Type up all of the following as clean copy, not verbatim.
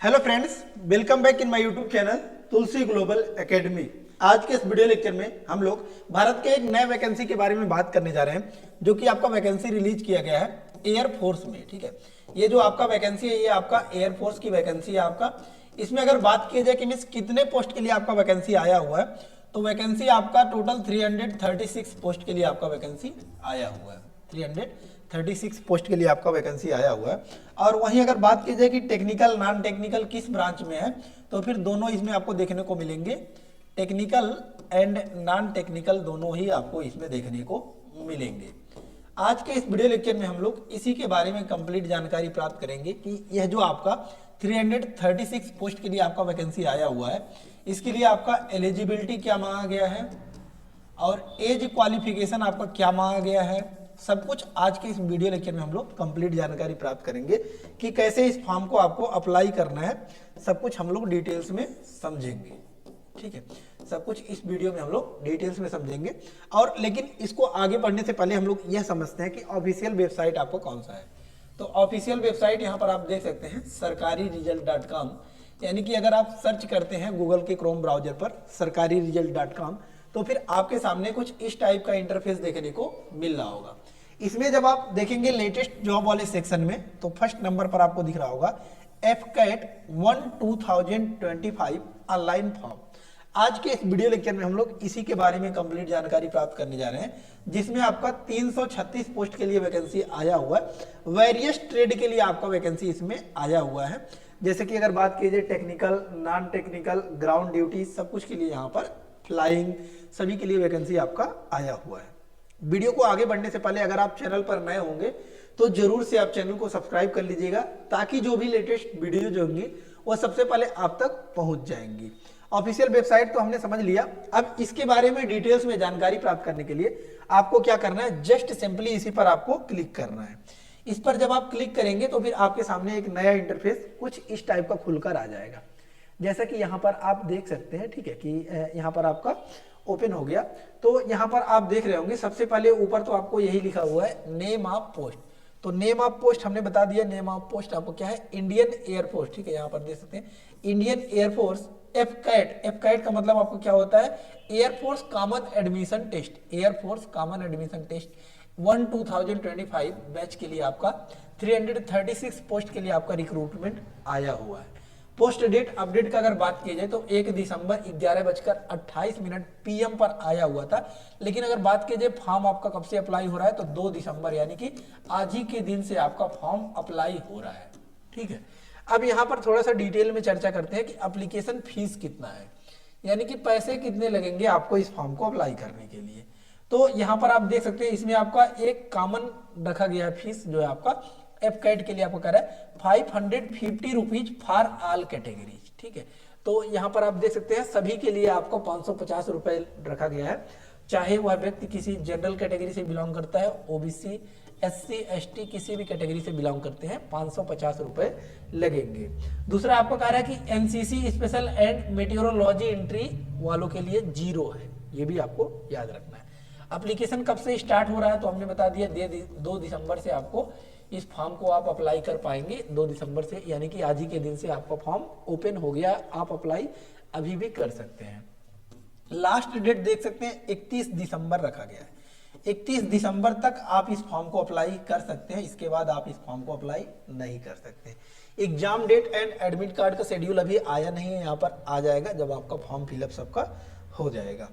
Hello friends, welcome back in my YouTube channel Tulsi global academy. आज के इस video lecture में हम लोग भारत के एक नए वैकेंसी के बारे में बात करने जा रहे हैं, जो कि आपका वैकेंसी रिलीज किया गया है एयरफोर्स में। ठीक है, ये जो आपका वैकेंसी है ये आपका एयरफोर्स की वैकेंसी है आपका। इसमें अगर बात की जाए कि मीन्स कितने पोस्ट के लिए आपका वैकेंसी आया हुआ है, तो वैकेंसी आपका टोटल 336 पोस्ट के लिए आपका वैकेंसी आया हुआ है। 336 पोस्ट के लिए आपका वैकेंसी आया हुआ है। और वहीं अगर बात की जाए कि टेक्निकल नॉन टेक्निकल किस ब्रांच में है, तो फिर दोनों इसमें आपको देखने को मिलेंगे। टेक्निकल एंड नॉन टेक्निकल दोनों ही आपको इसमें देखने को मिलेंगे। आज के इस वीडियो लेक्चर में हम लोग इसी के बारे में कंप्लीट जानकारी प्राप्त करेंगे कि यह जो आपका 336 पोस्ट के लिए आपका वैकेंसी आया हुआ है, इसके लिए आपका एलिजिबिलिटी क्या मांगा गया है और एज क्वालिफिकेशन आपका क्या मांगा गया है, सब कुछ आज के इस वीडियो लेक्चर में हम लोग कंप्लीट जानकारी प्राप्त करेंगे कि कैसे इस फॉर्म को आपको अप्लाई करना है। सब कुछ हम लोग डिटेल्स में समझेंगे। ठीक है, सब कुछ इस वीडियो में हम लोग डिटेल्स में समझेंगे। और लेकिन इसको आगे बढ़ने से पहले हम लोग यह समझते हैं कि ऑफिशियल वेबसाइट आपको कौन सा है। तो ऑफिशियल वेबसाइट यहाँ पर आप देख सकते हैं sarkariresult.com। यानी कि अगर आप सर्च करते हैं गूगल के क्रोम ब्राउजर पर sarkariresult.com, तो फिर आपके सामने कुछ इस टाइप का इंटरफेस देखने को मिल रहा होगा। इसमें जब आप देखेंगे लेटेस्ट जॉब वाले सेक्शन में, तो फर्स्ट नंबर पर आपको दिख रहा होगा FCAT 1 2025 ऑनलाइन फॉर्म। आज के इस वीडियो लेक्चर में हम लोग इसी के बारे में कंप्लीट जानकारी प्राप्त करने जा रहे हैं, जिसमें आपका 336 पोस्ट के लिए वैकेंसी आया हुआ है। वेरियस ट्रेड के लिए आपका वैकेंसी इसमें आया हुआ है। जैसे कि अगर बात की जाए technical non technical ground duty सब कुछ के लिए, यहाँ पर फ्लाइंग सभी के लिए वैकेंसी आपका आया हुआ है। वीडियो को आगे बढ़ने से पहले अगर आप चैनल पर नए होंगे तो जरूर से आप चैनल को सब्सक्राइब कर लीजिएगा, ताकि जो भी लेटेस्ट वीडियो जो होंगी वो सबसे पहले आप तक पहुंच जाएंगी। ऑफिशियल वेबसाइट तो हमने समझ लिया। अब इसके बारे में डिटेल्स में जानकारी प्राप्त करने के लिए आपको क्या करना है, जस्ट सिंपली इसी पर आपको क्लिक करना है। इस पर जब आप क्लिक करेंगे तो फिर आपके सामने एक नया इंटरफेस कुछ इस टाइप का खुलकर आ जाएगा, जैसा कि यहाँ पर आप देख सकते हैं। ठीक है, कि यहाँ पर आपका ओपन हो गया। तो यहाँ पर आप देख रहे होंगे सबसे पहले ऊपर तो आपको यही लिखा हुआ है नेम ऑफ पोस्ट। तो नेम ऑफ पोस्ट हमने बता दिया। नेम ऑफ पोस्ट आपको क्या है, इंडियन एयरफोर्स। ठीक है, यहाँ पर देख सकते हैं इंडियन एयरफोर्स FCAT। FCAT का मतलब आपको क्या होता है, Air Force Common Admission Test. Air Force Common Admission Test 1 2025 batch के लिए आपका 336 पोस्ट के लिए आपका रिक्रूटमेंट आया हुआ है। पोस्ट डेट अपडेट का अगर बात की जाए तो 1 दिसंबर 11:28 PM पर आया हुआ था। लेकिन अगर बात की जाए फॉर्म आपका कब से अप्लाई हो रहा है, तो 2 दिसंबर यानी कि आज ही के दिन से आपका फॉर्म अप्लाई हो रहा है। ठीक है, अब यहाँ पर थोड़ा सा डिटेल में चर्चा करते हैं कि एप्लीकेशन फीस कितना है, यानी कि पैसे कितने लगेंगे आपको इस फॉर्म को अप्लाई करने के लिए। तो यहाँ पर आप देख सकते हैं इसमें आपका एक कॉमन रखा गया है फीस, जो है आपका FCAT के लिए आपको कह रहा है 550 रुपीज फॉर ऑल कैटेगरीज। ठीक है, तो यहाँ पर आप देख सकते हैं सभी के लिए आपको 550 रुपए रखा गया है। चाहे वह व्यक्ति किसी जनरल कैटेगरी से बिलोंग करता है, OBC SC ST किसी भी कैटेगरी से बिलोंग करते हैं, 550 रुपए लगेंगे। दूसरा आपको कह रहा है कि NCC special and meteorology entry वालों के लिए 0 है, ये भी आपको याद रखना है। एप्लीकेशन कब से स्टार्ट हो रहा है, तो हमने बता दिया 2 दिसंबर से आपको इस फॉर्म को आप अप्लाई कर पाएंगे। 2 दिसंबर से यानी कि आज ही के दिन से आपका फॉर्म ओपन हो गया, आप अप्लाई अभी भी कर सकते हैं। लास्ट डेट देख सकते हैं 31 दिसंबर रखा गया है। 31 दिसंबर तक आप इस फॉर्म को अप्लाई कर सकते हैं, इसके बाद आप इस फॉर्म को अप्लाई नहीं कर सकते। Exam date and admit card का शेड्यूल अभी आया नहीं है, यहाँ पर आ जाएगा जब आपका फॉर्म फिलअप सबका हो जाएगा।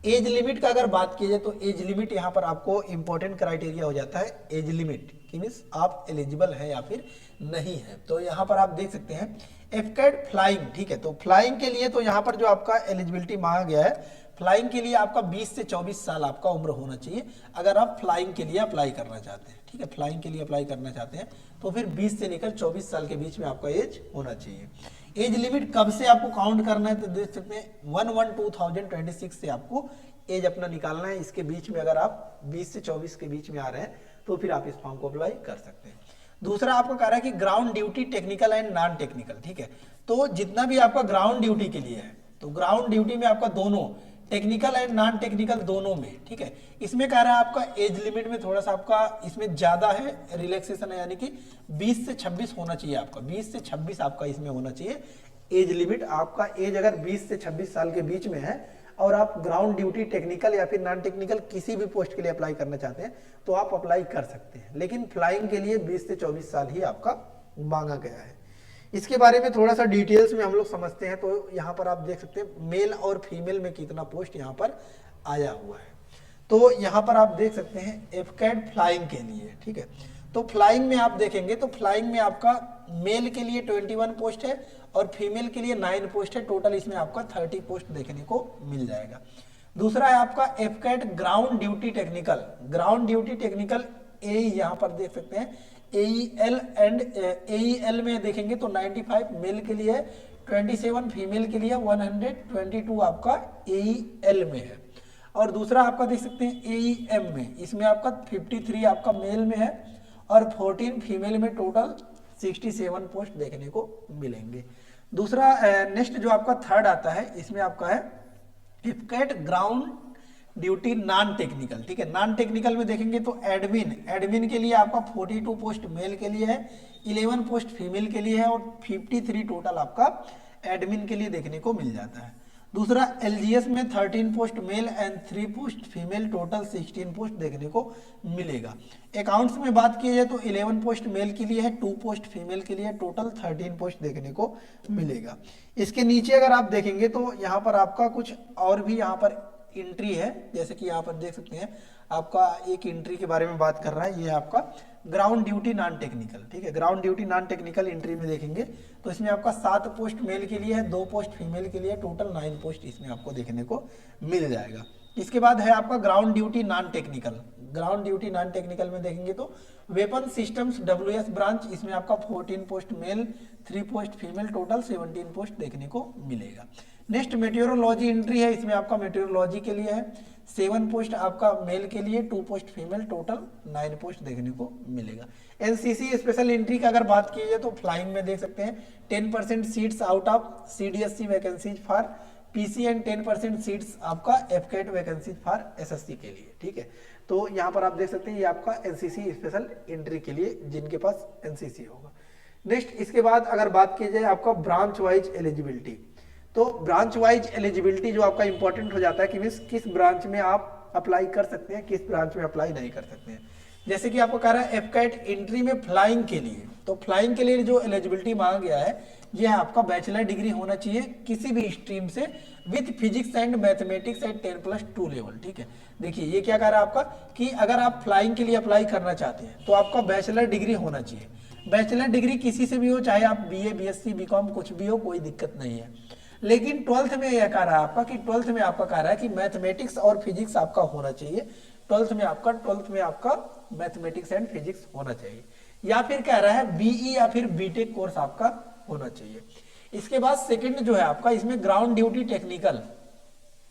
एज लिमिट का अगर बात की जाए तो एज लिमिट यहाँ पर आपको इंपॉर्टेंट क्राइटेरिया हो जाता है। एज लिमिट कि मीन्स आप एलिजिबल हैं या फिर नहीं है। तो यहाँ पर आप देख सकते हैं FCAT फ्लाइंग। ठीक है, तो फ्लाइंग के लिए तो यहाँ पर जो आपका एलिजिबिलिटी मांगा गया है, फ्लाइंग के लिए आपका 20 से 24 साल आपका उम्र होना चाहिए अगर आप फ्लाइंग के लिए अप्लाई करना चाहते हैं। ठीक है, फ्लाइंग के लिए अप्लाई करना चाहते हैं तो फिर 20 से लेकर 24 साल के बीच में आपका एज होना चाहिए। एज लिमिट कब से आपको काउंट करना है, तो देख सकते हैं 1/1/2026 से आपको एज अपना निकालना है। इसके बीच में अगर आप 20 से 24 के बीच में आ रहे हैं तो फिर आप इस फॉर्म को अप्लाई कर सकते हैं। दूसरा आपको कह रहा है कि ground duty technical and non technical. ठीक है, तो जितना भी आपका ग्राउंड ड्यूटी के लिए है, तो ग्राउंड ड्यूटी में आपका दोनों टेक्निकल एंड नॉन टेक्निकल दोनों में, ठीक है। इसमें कह रहा है आपका एज लिमिट में थोड़ा सा आपका इसमें ज्यादा है, रिलैक्सेशन है, यानी कि 20 से 26 होना चाहिए आपका, 20 से 26 आपका इसमें होना चाहिए एज लिमिट। आपका एज अगर 20 से 26 साल के बीच में है और आप ग्राउंड ड्यूटी टेक्निकल या फिर नॉन टेक्निकल किसी भी पोस्ट के लिए अप्लाई करना चाहते हैं तो आप अप्लाई कर सकते हैं, लेकिन फ्लाइंग के लिए 20 से 24 साल ही आपका मांगा गया है। इसके बारे में थोड़ा सा डिटेल्स में हम लोग समझते हैं। तो यहाँ पर आप देख सकते हैं मेल और फीमेल में कितना पोस्ट यहाँ पर आया हुआ है। तो यहाँ पर आप देख सकते हैं एफकैट फ्लाइंग के लिए, ठीक है। तो फ्लाइंग में आप देखेंगे तो फ्लाइंग में आपका मेल के लिए 21 पोस्ट है और फीमेल के लिए 9 पोस्ट है। टोटल इसमें आपका 30 पोस्ट देखने को मिल जाएगा। दूसरा है आपका AFCAT ground duty technical. Ground duty technical ए यहाँ पर देख सकते हैं AEL एंड AEL में देखेंगे तो 95 मेल के लिए है, 27 फीमेल के लिए, 122 आपका AEL में है। और दूसरा आपका देख सकते हैं AEM में, इसमें आपका 53 आपका मेल में है और 14 फीमेल में, टोटल 67 पोस्ट देखने को मिलेंगे। दूसरा नेक्स्ट जो आपका थर्ड आता है इसमें आपका है AFCAT ground duty non technical, ठीक है। नॉन टेक्निकल में देखेंगे तो एडमिन के लिए आपका 42 पोस्ट मेल के लिए है, 11 पोस्ट फीमेल के लिए है और 53 टोटल आपका एडमिन के लिए देखने को मिल जाता है। दूसरा LGS में 13 post male and 3 post female, total 16 post देखने को मिलेगा। अकाउंट्स में बात की जाए तो 11 पोस्ट मेल के लिए है, 2 पोस्ट फीमेल के लिए, टोटल 13 पोस्ट देखने को मिलेगा। इसके नीचे अगर आप देखेंगे तो यहाँ पर आपका कुछ और भी यहाँ पर एंट्री है, जैसे कि यहाँ पर देख सकते हैं आपका एक एंट्री के बारे में बात कर रहा है, ये आपका ग्राउंड ड्यूटी नॉन टेक्निकल, ठीक है। Ground duty non technical entry में देखेंगे तो इसमें आपका 7 पोस्ट मेल के लिए है, 2 पोस्ट फीमेल के लिए, टोटल 9 पोस्ट इसमें आपको देखने को मिल जाएगा। इसके बाद है आपका ground duty non technical. Ground duty non technical में देखेंगे तो वेपन सिस्टम्स WS ब्रांच, इसमें आपका 14 post male, 3 post female, total 17 post देखने को मिलेगा। नेक्स्ट मेटेरोलॉजी एंट्री है, इसमें आपका मेटेरोलॉजी के लिए है 7 पोस्ट आपका मेल के लिए, 2 पोस्ट फीमेल, टोटल 9 पोस्ट देखने को मिलेगा। NCC स्पेशल एंट्री की अगर बात की जाए तो फ्लाइंग में देख सकते हैं 10% seats out of CDSC vacancies for PC and 10% seats आपका एफकैट वैकेंसीज फॉर SSC के लिए, ठीक है। तो यहाँ पर आप देख सकते हैं ये आपका NCC स्पेशल एंट्री के लिए जिनके पास NCC होगा। नेक्स्ट इसके बाद अगर बात की जाए आपका ब्रांच वाइज एलिजिबिलिटी, तो ब्रांच वाइज एलिजिबिलिटी जो आपका इंपॉर्टेंट हो जाता है कि मीन्स किस ब्रांच में आप अप्लाई कर सकते हैं, किस ब्रांच में अप्लाई नहीं कर सकते हैं। जैसे कि आपको कह रहा है एफकैट एंट्री में फ्लाइंग के लिए, तो फ्लाइंग के लिए जो एलिजिबिलिटी मांगा गया है ये है आपका बैचलर डिग्री होना चाहिए किसी भी स्ट्रीम से with physics and mathematics eight 10+2 level, ठीक है। देखिए ये क्या कह रहा है आपका कि अगर आप फ्लाइंग के लिए अप्लाई करना चाहते हैं तो आपका बैचलर डिग्री होना चाहिए। बैचलर डिग्री किसी से भी हो, चाहे आप BA BSc BCom कुछ भी हो, कोई दिक्कत नहीं है। लेकिन 12th में यह कह रहा है आपका कि 12th में आपका कह रहा है कि मैथमेटिक्स और फिजिक्स आपका होना चाहिए। 12th में आपका मैथमेटिक्स एंड फिजिक्स होना चाहिए, या फिर कह रहा है BE या फिर BTech कोर्स आपका होना चाहिए। इसके बाद सेकंड जो है आपका इसमें ground duty technical,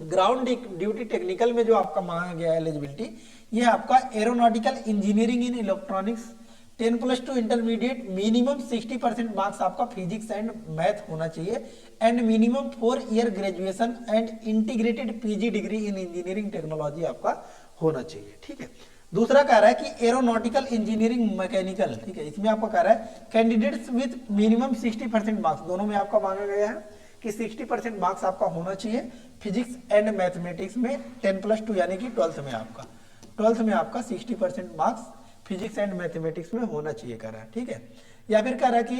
ground duty technical में जो आपका मांगा गया एलिजिबिलिटी ये आपका aeronautical engineering in electronics 10+2 intermediate, minimum 60% marks आपका फिजिक्स एंड मैथ होना चाहिए and minimum 4 year graduation and integrated PG degree in engineering technology आपका होना चाहिए, ठीक है। दूसरा कह रहा है कि एरोनॉटिकल इंजीनियरिंग मैकेनिकल, ठीक है, इसमें आपको कह रहा है कैंडिडेट्स विद मिनिमम 60% मार्क्स, दोनों में आपका मांगा गया है कि 60% मार्क्स आपका होना चाहिए फिजिक्स एंड मैथमेटिक्स में 10+2 यानी कि 12th में आपका 60% मार्क्स फिजिक्स एंड मैथमेटिक्स में होना चाहिए कह रहा है, ठीक है। या फिर कह रहा है कि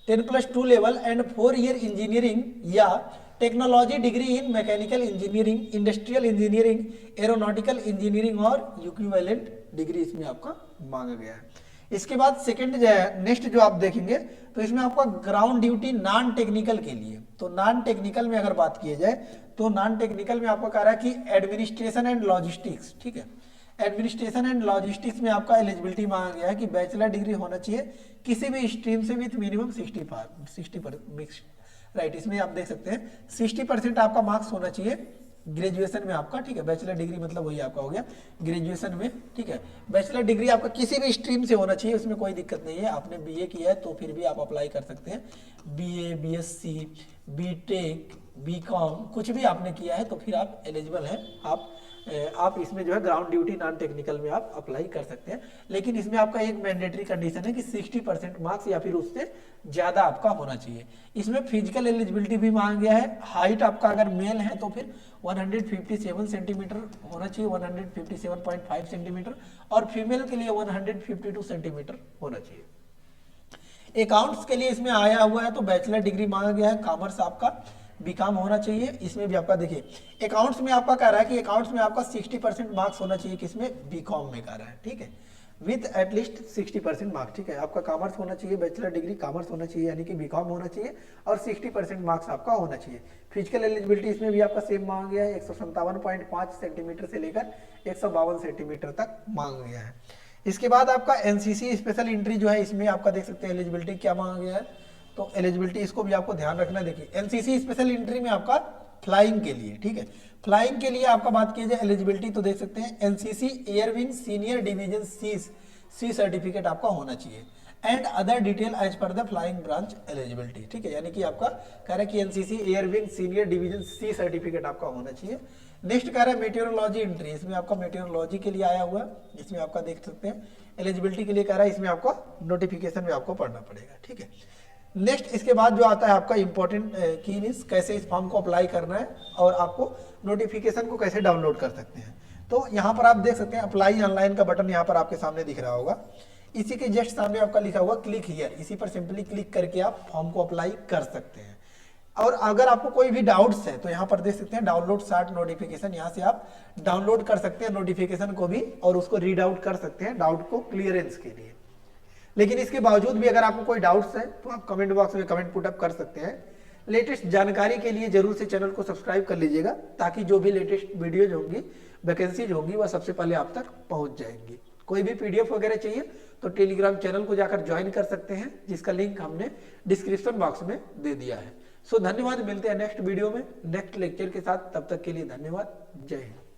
10+2 लेवल एंड 4 ईयर इंजीनियरिंग या technology degree in mechanical engineering, industrial engineering, aeronautical engineering और इक्विवेलेंट डिग्री इसमें आपका मांगा गया है। इसके बाद सेकंड नेक्स्ट जो आप देखेंगे तो इसमें आपका ग्राउंड ड्यूटी नॉन टेक्निकल के लिए, तो नॉन टेक्निकल में अगर बात की जाए तो नॉन टेक्निकल में आपको कह रहा है कि एडमिनिस्ट्रेशन एंड लॉजिस्टिक्स, ठीक है। एडमिनिस्ट्रेशन एंड लॉजिस्टिक्स में आपका एलिजिबिलिटी मांगा गया है कि बैचलर डिग्री होना चाहिए किसी भी स्ट्रीम से विथ मिनिमम 60%, राइट। इसमें आप देख सकते हैं 60% आपका मार्क्स होना चाहिए ग्रेजुएशन में आपका, ठीक है, बैचलर डिग्री मतलब वही आपका हो गया ग्रेजुएशन में, ठीक है। बैचलर डिग्री आपका किसी भी स्ट्रीम से होना चाहिए, उसमें कोई दिक्कत नहीं है। आपने बीए किया है तो फिर भी आप अप्लाई कर सकते हैं। बीए, बीएससी, बीटेक, बीकॉम कुछ भी आपने किया है तो फिर आप एलिजिबल हैं। आप इसमें जो है ग्राउंड ड्यूटी नॉन टेक्निकल में आप अप्लाई कर सकते हैं। लेकिन इसमें आपका एक मैंडेटरी कंडीशन है कि 60% मार्क्स या फिर उससे ज़्यादा आपका होना चाहिए। इसमें फिजिकल एलिजिबिलिटी भी मांगा गया है। हाइट आपका अगर मेल है तो फिर 157 सेंटीमीटर होना चाहिए, 157.5 सेंटीमीटर, और फीमेल के लिए 152 सेंटीमीटर होना चाहिए। अकाउंट्स के लिए इसमें आया हुआ है तो बैचलर डिग्री मांगा गया है। कॉमर्स आपका बीकॉम होना चाहिए। इसमें भी आपका देखिए अकाउंट्स में आपका कह रहा है कि अकाउंट्स में आपका 60% मार्क्स होना चाहिए, किसमें, बीकॉम में कह रहा है, ठीक है, विथ एटलीस्ट 60% मार्क्स, ठीक है। आपका कॉमर्स होना चाहिए, बैचलर डिग्री कॉमर्स होना चाहिए, यानी कि बीकॉम होना चाहिए, और 60% मार्क्स आपका होना चाहिए। फिजिकल एलिजिबिलिटी इसमें भी आपका सेम मांगा गया है, 157.5 सेंटीमीटर से लेकर 152 सेंटीमीटर तक मांगा गया है। इसके बाद आपका एनसीसी स्पेशल एंट्री जो है, इसमें आपका देख सकते हैं एलिजिबिलिटी क्या मांगा गया है। तो एलिजिबिलिटी इसको भी आपको ध्यान रखना है। देखिए एनसीसी स्पेशल एंट्री में आपका फ्लाइंग के लिए, ठीक है, फ्लाइंग के लिए आपका बात की जाए एलिजिबिलिटी तो देख सकते हैं NCC air wing senior division C certificate आपका होना चाहिए, and other detail as per the flying branch eligibility, ठीक है। यानी कि आपका कह रहा है कि NCC air wing senior division C certificate आपका होना चाहिए। नेक्स्ट कह रहा है मेटेरोलॉजी एंट्री, इसमें आपका मेटेरोलॉजी के लिए आया हुआ है। इसमें आपका देख सकते हैं एलिजिबिलिटी के लिए कह रहा है, इसमें आपको नोटिफिकेशन में आपको पढ़ना पड़ेगा, ठीक है। नेक्स्ट इसके बाद जो आता है आपका इंपॉर्टेंट की मीन्स कैसे इस फॉर्म को अप्लाई करना है और आपको नोटिफिकेशन को कैसे डाउनलोड कर सकते हैं। तो यहाँ पर आप देख सकते हैं अप्लाई ऑनलाइन का बटन यहाँ पर आपके सामने दिख रहा होगा। इसी के जस्ट सामने आपका लिखा हुआ क्लिक हियर, इसी पर सिंपली क्लिक करके आप फॉर्म को अप्लाई कर सकते हैं। और अगर आपको कोई भी डाउट्स है तो यहाँ पर देख सकते हैं डाउनलोड शार्ट नोटिफिकेशन, यहाँ से आप डाउनलोड कर सकते हैं नोटिफिकेशन को भी और उसको रीड आउट कर सकते हैं डाउट को क्लियरेंस के लिए। लेकिन इसके बावजूद भी अगर आपको कोई डाउट्स है तो आप कमेंट बॉक्स में कमेंट पुट अप कर सकते हैं। लेटेस्ट जानकारी के लिए जरूर से चैनल को सब्सक्राइब कर लीजिएगा, ताकि जो भी लेटेस्ट वीडियोज होंगी, वैकेंसीज होंगी, वह सबसे पहले आप तक पहुंच जाएंगी। कोई भी पीडीएफ वगैरह चाहिए तो टेलीग्राम चैनल को जाकर ज्वाइन कर सकते हैं, जिसका लिंक हमने डिस्क्रिप्शन बॉक्स में दे दिया है। सो धन्यवाद, मिलते हैं नेक्स्ट वीडियो में नेक्स्ट लेक्चर के साथ। तब तक के लिए धन्यवाद, जय हिंद।